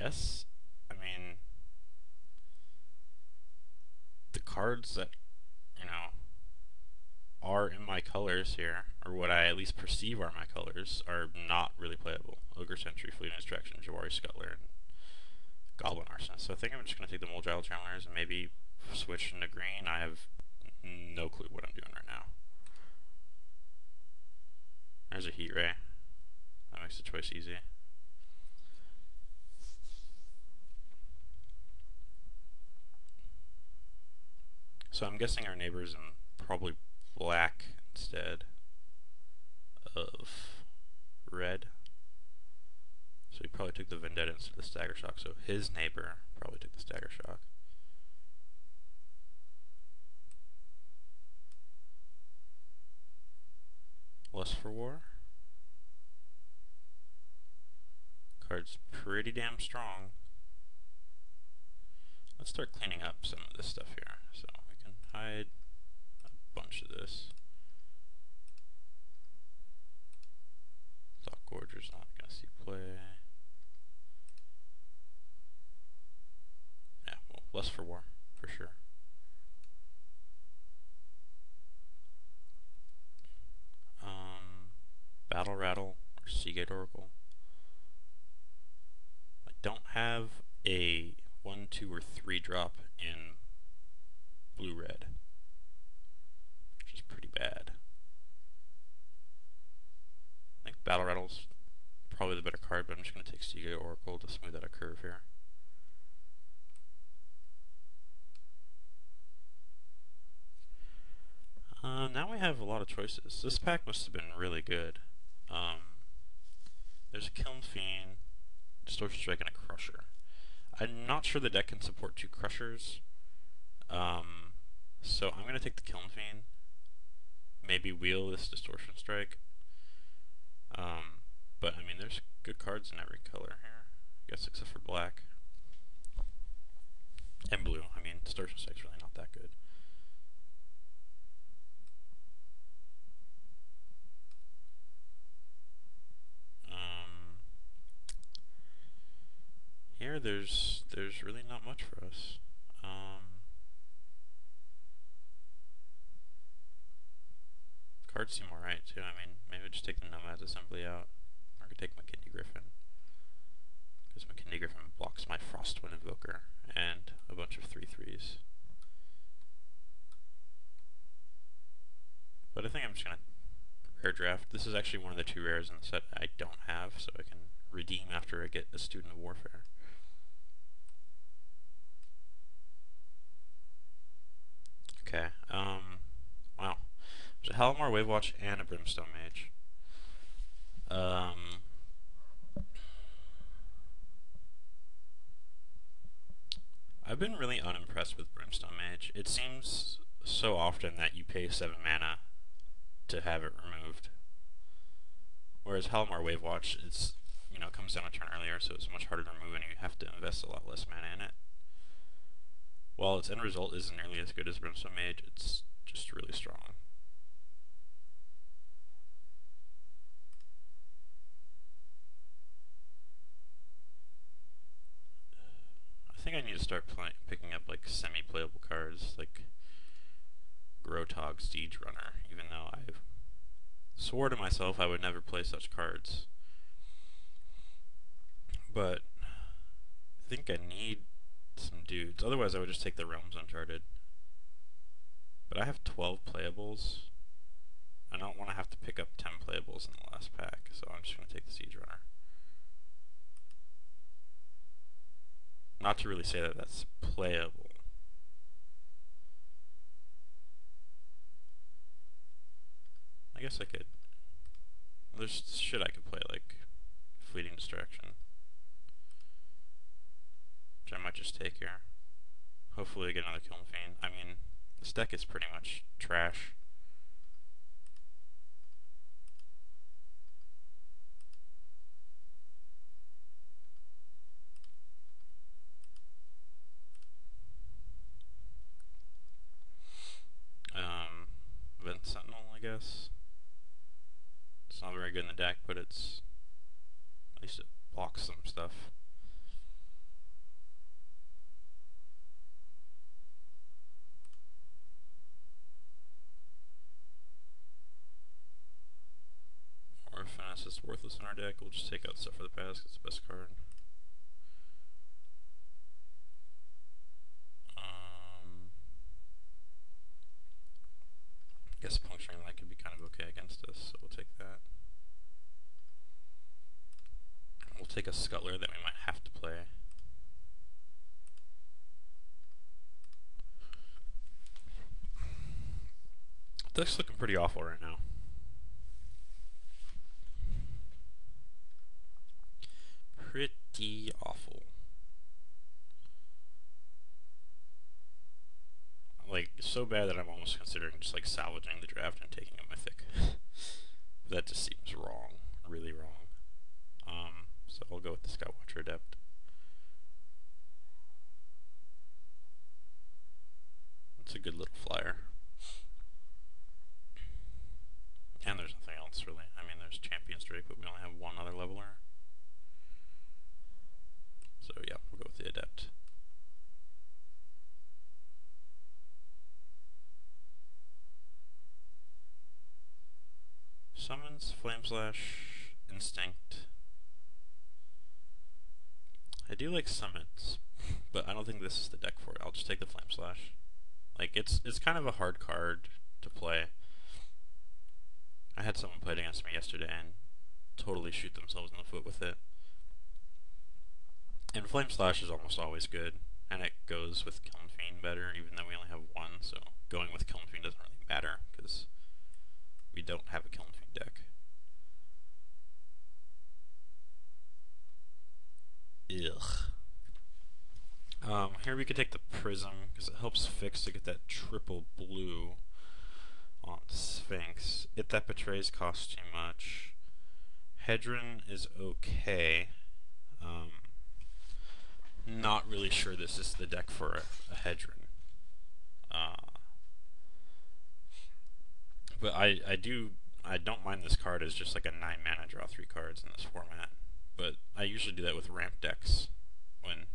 guess, I mean, the cards that, you know, are in my colors here, or what I at least perceive are my colors, are not really playable. Ogre Sentry, Fleeting Distraction, Jawari Scuttler, and Goblin Arsonist. So I think I'm just going to take the Moldgile Travelers and maybe switch into green. I have no clue what I'm doing right now. There's a Heat Ray. That makes the choice easy. So I'm guessing our neighbor's in probably black instead of red. So he probably took the Vendetta instead of the Stagger Shock. So his neighbor probably took the Stagger Shock. Lust for War. Card's pretty damn strong. Let's start cleaning up some of this stuff here. So we can hide a bunch of this. Thought Gorger's not going to see play. Yeah, well, Lust for War, for sure. Battle Rattle or Seagate Oracle. I don't have a 1, 2, or 3 drop in blue-red, which is pretty bad. I think Battle Rattle's probably the better card, but I'm just going to take Seagate Oracle to smooth out a curve here. Now we have a lot of choices. This pack must have been really good. There's a Kiln Fiend, Distortion Strike, and a Crusher. I'm not sure the deck can support 2 Crushers, so I'm going to take the Kiln Fiend, maybe wheel this Distortion Strike, but I mean there's good cards in every color here, I guess except for black, and blue. I mean Distortion Strike's really not that good. Here, there's really not much for us. Cards seem alright too. I mean, maybe I'll just take the Nomad's Assembly out. Or I could take McKinney Griffin, because McKinney Griffin blocks my Frostwind Invoker and a bunch of 3/3s. But I think I'm just gonna rare draft. This is actually one of the 2 rares in the set I don't have, so I can redeem after I get a Student of Warfare. Okay, wow. There's a Halimar Wavewatch and a Brimstone Mage. I've been really unimpressed with Brimstone Mage. It seems so often that you pay 7 mana to have it removed. Whereas Halimar Wavewatch, it's, you know, comes down a turn earlier, so it's much harder to remove and you have to invest a lot less mana in it. While its end result isn't nearly as good as Brimstone Mage, it's just really strong. I think I need to start picking up like semi-playable cards, like Grotog Siege Runner, even though I swore to myself I would never play such cards. But I think I need some dudes, otherwise I would just take the Realms Uncharted. But I have 12 playables. I don't want to have to pick up 10 playables in the last pack, so I'm just going to take the Siege Runner. Not to really say that that's playable. I guess I could. There's shit I could play, like Fleeting Distraction, which I might just take here. Hopefully I get another Kiln Fiend. I mean, this deck is pretty much trash. Vent Sentinel, I guess. It's not very good in the deck, but it's, at least it blocks some stuff. unless it's worthless in our deck. We'll just take out stuff for the pass, it's the best card. I guess Puncturing Light could be kind of okay against us, so we'll take that. We'll take a Scuttler that we might have to play. Deck's looking pretty awful right now. Pretty awful. Like, so bad that I'm almost considering just like salvaging the draft and taking a Mythic. That just seems wrong. Really wrong. So I'll go with the Skywatcher Adept. It's a good little flyer. And there's nothing else really. I mean, there's Champion's Drake, but we only have one other leveler. So yeah, we'll go with the Adept. Summons, Flame Slash, Instinct. I do like summons, but I don't think this is the deck for it. I'll just take the Flame Slash. Like, it's kind of a hard card to play. I had someone played against me yesterday and totally shoot themselves in the foot with it. And Flame Slash is almost always good, and it goes with Kiln Fiend better, even though we only have one, so going with Kiln Fiend doesn't really matter, because we don't have a Kiln Fiend deck. Ugh. Here we could take the Prism, because it helps fix to get that triple blue on Sphinx. If that Betrays costs too much. Hedron is okay. Not really sure this is the deck for a Hedron. But I don't mind this card as just like a 9 mana draw 3 cards in this format. But I usually do that with ramp decks when